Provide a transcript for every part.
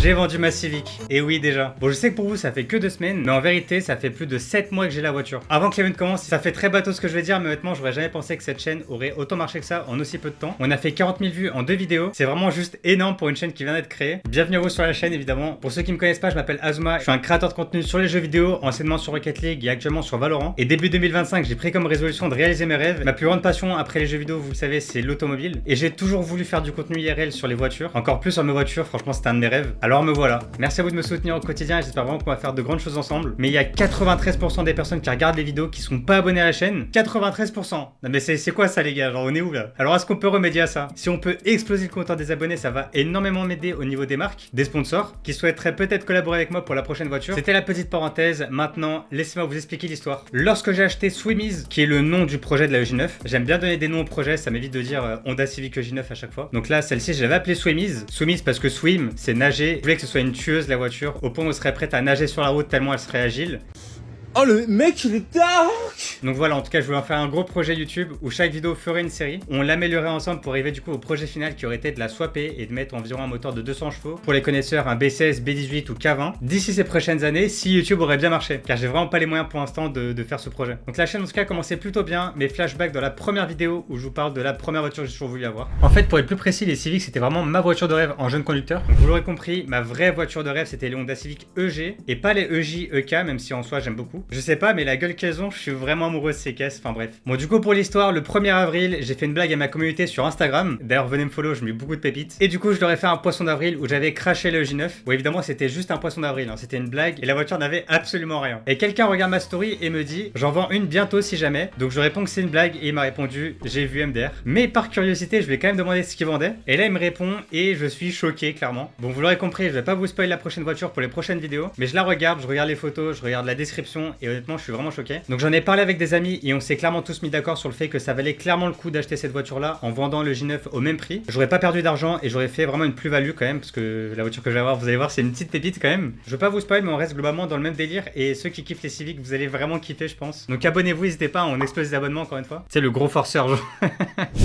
J'ai vendu ma Civic. Et oui déjà. Bon je sais que pour vous ça fait que 2 semaines, mais en vérité ça fait plus de 7 mois que j'ai la voiture. Avant que l'event commence, ça fait très bateau ce que je vais dire, mais honnêtement j'aurais jamais pensé que cette chaîne aurait autant marché que ça en aussi peu de temps. On a fait 40 000 vues en 2 vidéos. C'est vraiment juste énorme pour une chaîne qui vient d'être créée. Bienvenue à vous sur la chaîne évidemment. Pour ceux qui me connaissent pas, je m'appelle Azuma. Je suis un créateur de contenu sur les jeux vidéo, anciennement sur Rocket League et actuellement sur Valorant. Et début 2025, j'ai pris comme résolution de réaliser mes rêves. Ma plus grande passion après les jeux vidéo, vous le savez, c'est l'automobile. Et j'ai toujours voulu faire du contenu IRL sur les voitures. Encore plus sur mes voitures, franchement c'était un de mes rêves. Alors me voilà. Merci à vous de me soutenir au quotidien et j'espère vraiment qu'on va faire de grandes choses ensemble. Mais il y a 93% des personnes qui regardent les vidéos qui sont pas abonnées à la chaîne. 93%. Non mais c'est quoi ça les gars? Genre on est où là? Alors est-ce qu'on peut remédier à ça? Si on peut exploser le compteur des abonnés, ça va énormément m'aider au niveau des marques, des sponsors, qui souhaiteraient peut-être collaborer avec moi pour la prochaine voiture. C'était la petite parenthèse. Maintenant, laissez-moi vous expliquer l'histoire. Lorsque j'ai acheté Swimmies, qui est le nom du projet de la EJ9, j'aime bien donner des noms au projet, ça m'évite de dire Honda Civic EJ9 à chaque fois. Donc là, celle-ci, je l'avais appelée Swimmies. Swimmies parce que swim, c'est nager. Je voulais que ce soit une tueuse la voiture, au point où elle serait prête à nager sur la route tellement elle serait agile. Oh le mec il est dark. Donc voilà, en tout cas je voulais en faire un gros projet YouTube où chaque vidéo ferait une série. On l'améliorerait ensemble pour arriver du coup au projet final qui aurait été de la swapper et de mettre environ un moteur de 200 chevaux. Pour les connaisseurs, un B16, B18 ou K20 d'ici ces prochaines années si YouTube aurait bien marché. Car j'ai vraiment pas les moyens pour l'instant de faire ce projet. Donc la chaîne en tout cas commençait plutôt bien. Mes flashbacks dans la première vidéo où je vous parle de la première voiture que j'ai toujours voulu avoir. En fait pour être plus précis, les Civic c'était vraiment ma voiture de rêve en jeune conducteur. Donc vous l'aurez compris, ma vraie voiture de rêve c'était les Honda Civic EG et pas les EJ, EK même si en soi j'aime beaucoup. Je sais pas mais la gueule qu'elles ont, je suis vraiment amoureux de ces caisses, enfin bref. Bon du coup pour l'histoire, le 1er avril, j'ai fait une blague à ma communauté sur Instagram. D'ailleurs venez me follow, je mets beaucoup de pépites. Et du coup je leur ai fait un poisson d'avril où j'avais craché le EJ9. Bon évidemment c'était juste un poisson d'avril, hein. C'était une blague et la voiture n'avait absolument rien. Et quelqu'un regarde ma story et me dit j'en vends une bientôt si jamais. Donc je réponds que c'est une blague et il m'a répondu j'ai vu MDR. Mais par curiosité je lui ai quand même demandé ce qu'il vendait. Et là il me répond et je suis choqué clairement. Bon vous l'aurez compris, je vais pas vous spoiler la prochaine voiture pour les prochaines vidéos. Mais je la regarde, je regarde les photos, je regarde la description et honnêtement je suis vraiment choqué. Donc j'en ai parlé avec des amis et on s'est clairement tous mis d'accord sur le fait que ça valait clairement le coup d'acheter cette voiture là en vendant le J9 au même prix. J'aurais pas perdu d'argent et j'aurais fait vraiment une plus-value quand même parce que la voiture que je vais avoir, vous allez voir, c'est une petite pépite quand même. Je veux pas vous spoil mais on reste globalement dans le même délire et ceux qui kiffent les Civic, vous allez vraiment kiffer je pense. Donc abonnez-vous, n'hésitez pas, on explose les abonnements encore une fois. C'est le gros forceur genre.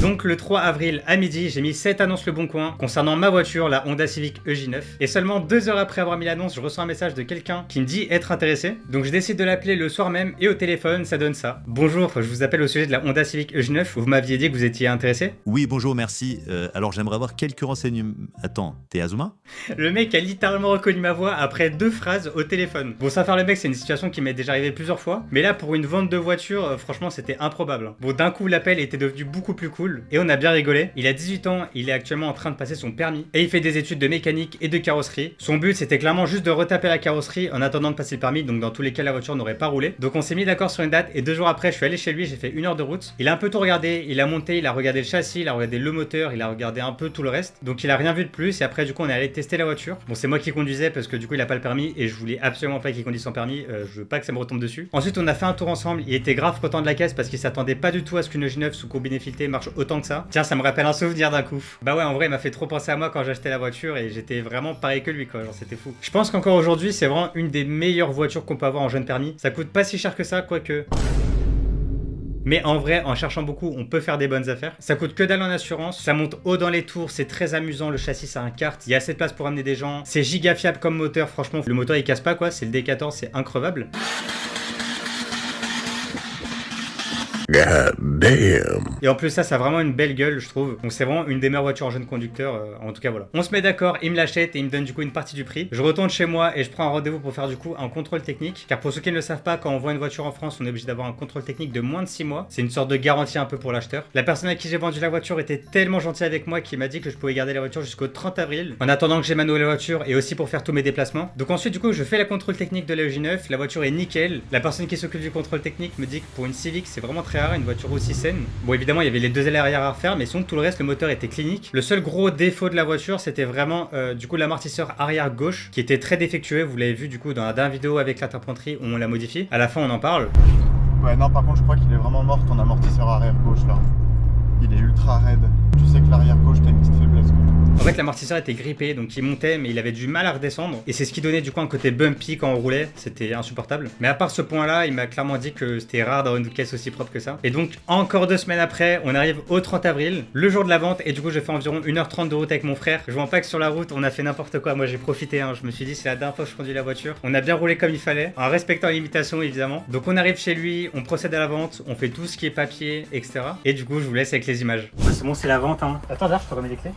Donc le 3 avril à midi, j'ai mis 7 annonces le bon coin concernant ma voiture, la Honda Civic EJ9. Et seulement 2 heures après avoir mis l'annonce, je reçois un message de quelqu'un qui me dit être intéressé. Donc je décide de l'appeler le soir même et au téléphone, ça donne ça. Bonjour, je vous appelle au sujet de la Honda Civic EJ9 où vous m'aviez dit que vous étiez intéressé. Oui, bonjour, merci. Alors j'aimerais avoir quelques renseignements. Attends, t'es Azuma? Le mec a littéralement reconnu ma voix après 2 phrases au téléphone. Bon, ça faire le mec, c'est une situation qui m'est déjà arrivée plusieurs fois. Mais là, pour une vente de voiture, franchement, c'était improbable. Bon, d'un coup, l'appel était devenu beaucoup plus cool et on a bien rigolé. Il a 18 ans, il est actuellement en train de passer son permis et il fait des études de mécanique et de carrosserie. Son but, c'était clairement juste de retaper la carrosserie en attendant de passer le permis. Donc, dans tous les cas, la voiture n'aurait pas roulé. Donc, on s'est mis d'accord sur une date et 2 jours après, je suis allé chez lui, j'ai fait 1 heure de route. Il a un peu tout regardé, il a monté, il a regardé le châssis, il a regardé le moteur, il a regardé un peu tout le reste. Donc il a rien vu de plus et après du coup on est allé tester la voiture. Bon c'est moi qui conduisais parce que du coup il a pas le permis et je voulais absolument pas qu'il conduise son permis, je veux pas que ça me retombe dessus. Ensuite on a fait un tour ensemble, il était grave content de la caisse parce qu'il s'attendait pas du tout à ce qu'une EJ9 sous combiné fileté marche autant que ça. Tiens ça me rappelle un souvenir d'un coup. Bah ouais en vrai il m'a fait trop penser à moi quand j'achetais la voiture et j'étais vraiment pareil que lui quoi, genre c'était fou. Je pense qu'encore aujourd'hui c'est vraiment une des meilleures voitures qu'on peut avoir en jeune permis. Ça coûte pas si cher que ça quoique... Mais en vrai, en cherchant beaucoup, on peut faire des bonnes affaires. Ça coûte que dalle en assurance, ça monte haut dans les tours, c'est très amusant, le châssis ça a un kart, il y a assez de place pour amener des gens. C'est giga fiable comme moteur, franchement, le moteur il casse pas quoi, c'est le D14, c'est increvable. God damn. Et en plus ça a vraiment une belle gueule je trouve. Donc c'est vraiment une des meilleures voitures en jeune conducteur en tout cas voilà. On se met d'accord, il me l'achète et il me donne du coup une partie du prix. Je retourne chez moi et je prends un rendez-vous pour faire du coup un contrôle technique. Car pour ceux qui ne le savent pas, quand on vend une voiture en France on est obligé d'avoir un contrôle technique de moins de 6 mois. C'est une sorte de garantie un peu pour l'acheteur. La personne à qui j'ai vendu la voiture était tellement gentille avec moi qu'il m'a dit que je pouvais garder la voiture jusqu'au 30 avril. En attendant que j'ai ma nouvelle voiture et aussi pour faire tous mes déplacements. Donc ensuite du coup je fais la contrôle technique de la EJ9. La voiture est nickel. La personne qui s'occupe du contrôle technique me dit que pour une Civic c'est vraiment très rare une voiture aussi saine. Bon évidemment il y avait les 2 ailes arrière à refaire mais sinon tout le reste le moteur était clinique. Le seul gros défaut de la voiture c'était vraiment du coup l'amortisseur arrière gauche qui était très défectueux. Vous l'avez vu du coup dans la dernière vidéo avec l'interpointerie où on l'a modifié. À la fin on en parle. Ouais non par contre je crois qu'il est vraiment mort ton amortisseur arrière gauche là. Il est ultra raide. Tu sais que l'arrière gauche t'as une petite faiblesse quoi. En fait, l'amortisseur était grippé, donc il montait, mais il avait du mal à redescendre. Et c'est ce qui donnait du coup un côté bumpy quand on roulait. C'était insupportable. Mais à part ce point-là, il m'a clairement dit que c'était rare d'avoir une caisse aussi propre que ça. Et donc, encore 2 semaines après, on arrive au 30 avril, le jour de la vente. Et du coup, je fais environ 1h30 de route avec mon frère. Je vois pas que sur la route, on a fait n'importe quoi. Moi, j'ai profité. Je me suis dit, c'est la dernière fois que je conduis la voiture. On a bien roulé comme il fallait, en respectant les limitations évidemment. Donc, on arrive chez lui, on procède à la vente, on fait tout ce qui est papier, etc. Et du coup, je vous laisse avec les images. C'est bon, c'est la vente. Attends, là, je te remets les clés.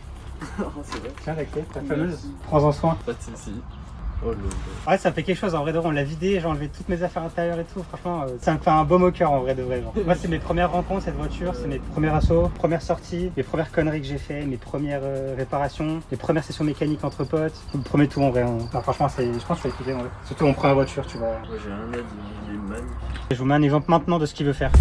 C'est vrai. Tiens, la clé, ta fameuse. Prends-en soin. Pas de soucis. Oh le. Ouais, ça fait quelque chose en vrai de vrai. On l'a vidé, j'ai enlevé toutes mes affaires intérieures et tout. Franchement, ça me fait un baume au cœur en vrai de vrai. Genre. Moi, c'est mes premières rencontres, cette voiture, c'est mes premiers assauts, premières sorties, les premières conneries que j'ai fait, mes premières réparations, les premières sessions mécaniques entre potes. Le premier tout en vrai. Non, franchement, je pense que je vais écouter en vrai. Surtout mon première voiture, tu vois. Moi j'ai un aide, il est magnifique. Je vous mets un exemple maintenant de ce qu'il veut faire.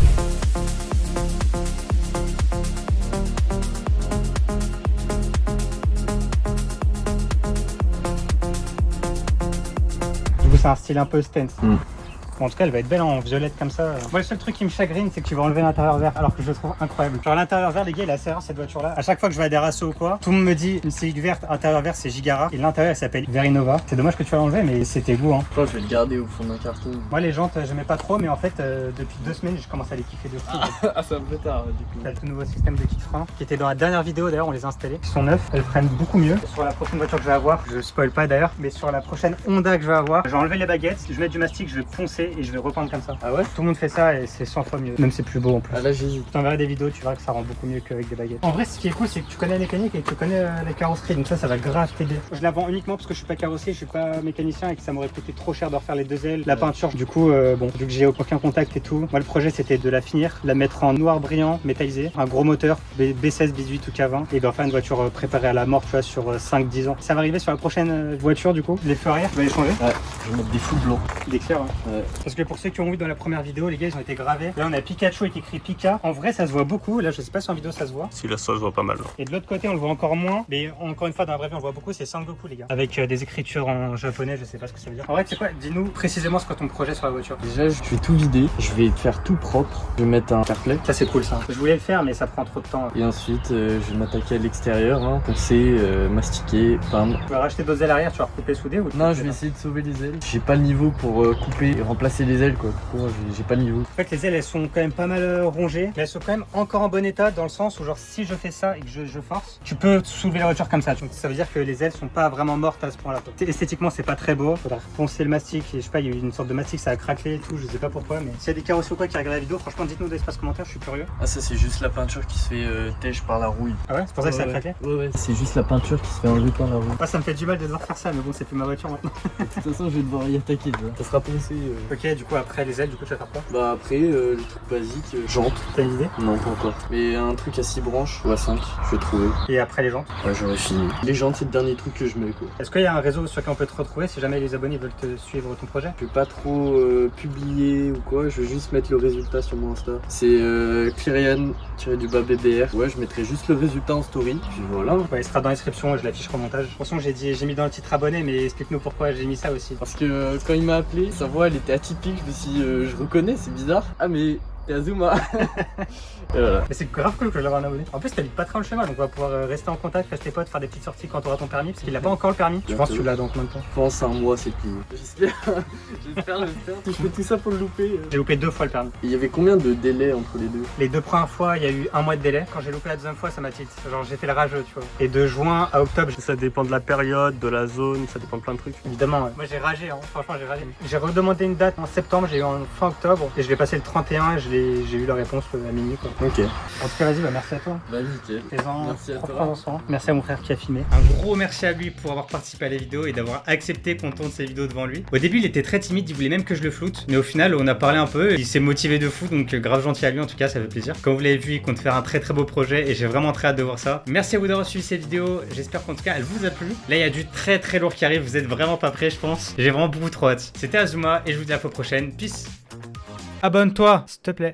C'est un style un peu stance. Bon, en tout cas, elle va être belle en violette comme ça. Moi, le seul truc qui me chagrine, c'est que tu vas enlever l'intérieur vert, alors que je le trouve incroyable. Genre, l'intérieur vert, les gars, il est assez rare cette voiture-là. À chaque fois que je vais à des rassos ou quoi, tout le monde me dit une Civic verte, intérieur vert, c'est Gigara. Et l'intérieur, elle s'appelle Verinova. C'est dommage que tu vas l'enlever, mais c'était goût. Je crois que je vais le garder au fond d'un carton. Moi, les jantes, j'aimais pas trop, mais en fait, depuis 2 semaines, je commence à les kiffer de fou. Ah, ça me fait tard, du coup. T'as le tout nouveau système de kick-frein qui était dans la dernière vidéo, d'ailleurs, on les a installés. Ils sont neufs, elles freinent beaucoup mieux. Sur la prochaine voiture que je vais avoir, je spoil pas d'ailleurs, mais sur la prochaine Honda que je vais avoir, je vais enlever les baguettes, je vais mettre du mastic, je vais poncer et je vais repeindre comme ça. Ah ouais? Tout le monde fait ça et c'est 100 fois mieux. Même c'est plus beau en plus. Ah là j'hésite. Je t'enverrai des vidéos, tu verras que ça rend beaucoup mieux qu'avec des baguettes. En vrai, ce qui est cool, c'est que tu connais la mécanique et que tu connais la carrosserie, donc ça va grave t'aider. Je la vends uniquement parce que je suis pas carrossier, je suis pas mécanicien et que ça m'aurait coûté trop cher de refaire les 2 ailes, la peinture. Du coup, bon, vu que j'ai aucun contact et tout, moi le projet c'était de la finir, la mettre en noir brillant, métallisé, un gros moteur B16, B18 ou K20 et d'en faire une voiture préparée à la mort, tu vois, sur 5-10 ans. Ça va arriver sur la prochaine voiture du coup. Les feux arrière, tu vas les changer. Ouais, je vais mettre des fous blancs. Des clairs, Ouais. Parce que pour ceux qui ont vu dans la première vidéo, les gars, ils ont été gravés. Là, on a Pikachu avec écrit Pika. En vrai, ça se voit beaucoup. Là, je sais pas si en vidéo ça se voit. Si là ça se voit pas mal. Et de l'autre côté, on le voit encore moins. Mais encore une fois, dans la vraie vie, on le voit beaucoup. C'est Sangoku, les gars. Avec des écritures en japonais, je sais pas ce que ça veut dire. En vrai, tu sais quoi? Dis-nous précisément ce que ton projet sur la voiture. Déjà, je vais tout vider. Je vais faire tout propre. Je vais mettre un CarPlay. Ça, c'est cool, ça. Je voulais le faire, mais ça prend trop de temps. Et ensuite, je vais m'attaquer à l'extérieur, hein, poncer, mastiquer, peindre. Tu vas racheter 2 ailes arrière, tu vas recouper soudé ou tu Non, fais je vais ça? essayer de sauver les ailes. J'ai pas le niveau pour couper et remplacer les ailes, quoi. Du coup, j'ai pas le niveau. En fait, les ailes, elles sont quand même pas mal rongées, mais elles sont quand même encore en bon état dans le sens où, genre, si je fais ça et que je force, tu peux soulever la voiture comme ça. Donc, ça veut dire que les ailes sont pas vraiment mortes à ce point-là. Esthétiquement, c'est pas très beau. Faudra poncer le mastic. Et je sais pas, il y a eu une sorte de mastic, ça a craquelé et tout. Je sais pas pourquoi, mais s'il y a des carrossiers ou quoi qui regardent la vidéo, franchement, dites-nous dans l'espace commentaire, je suis curieux. Ah, ça, c'est juste la peinture qui se fait tèche par la rouille. Ah ouais, c'est pour ça que ça a craqué. Ouais, c'est juste la peinture qui se fait enlever par la rouille. Moi, ça me fait du mal de devoir faire ça, mais bon, c'est plus ma voiture maintenant. De toute façon, je vais devoir y attaquer. Ça sera poncé. Ok, du coup, après les ailes, du coup, tu vas faire quoi? Bah, après, le truc basique, jante. T'as une idée? Non, pas encore. Mais un truc à 6 branches ou à 5, je vais trouver. Et après les jantes? Ouais, j'aurais fini. Les jantes, c'est le dernier truc que je mets, quoi. Est-ce qu'il y a un réseau sur lequel on peut te retrouver si jamais les abonnés veulent te suivre ton projet? Je vais pas trop publier ou quoi, je vais juste mettre le résultat sur mon Insta. C'est Kyrian-BBR. Ouais, je mettrai juste le résultat en story. Puis voilà. Ouais, il sera dans la description, je l'afficherai au montage. De toute façon, j'ai mis dans le titre abonné, mais explique-nous pourquoi j'ai mis ça aussi. Parce que quand il m'a appelé, sa voix elle était atypique. Je me suis dit, je reconnais, c'est bizarre. Ah, mais t'es Azuma. Et voilà. Mais c'est grave cool que je l'avoir un abonné. En plus, t'habites pas très loin de chez moi, donc on va pouvoir rester en contact, rester potes, faire des petites sorties quand t'auras ton permis, parce qu'il a pas encore le permis. Je pense que tu l'as dans combien de temps? Je pense à un mois, c'est plus. J'espère. J'espère le faire. Si je fais tout ça pour le louper. J'ai loupé 2 fois le permis. Il y avait combien de délais entre les deux? Les 2 premières fois, il y a eu 1 mois de délai. Quand j'ai loupé la 2e fois, ça m'a tilt. Genre, j'ai fait le rageux, tu vois. Et de juin à octobre, Ça dépend de la période, de la zone, ça dépend de plein de trucs. évidemment, ouais. Moi j'ai ragé, hein. Franchement j'ai ragé. J'ai redemandé une date en septembre, j'ai eu en fin octobre et je l'ai passé le 31 et j'ai eu la réponse à minuit quoi. Ok. En tout cas vas-y, bah merci à toi. Bah nickel. Fais-en, Merci à toi. prends soin. Merci à mon frère qui a filmé. Un gros merci à lui pour avoir participé à la vidéo et d'avoir accepté qu'on tourne ses vidéos devant lui. Au début il était très timide, il voulait même que je le floute, mais au final on a parlé un peu, il s'est motivé de fou, donc grave gentil à lui en tout cas, ça fait plaisir. Comme vous l'avez vu, il compte faire un très beau projet et j'ai vraiment très hâte de voir ça. Merci à vous d'avoir suivi cette vidéo, j'espère qu'en tout cas elle vous a plu. Là il y a du très lourd qui arrive, vous êtes vraiment pas prêts je pense. J'ai vraiment beaucoup trop hâte. C'était Azuma et je vous dis à la fois prochaine. Peace. Abonne-toi s'il te plaît.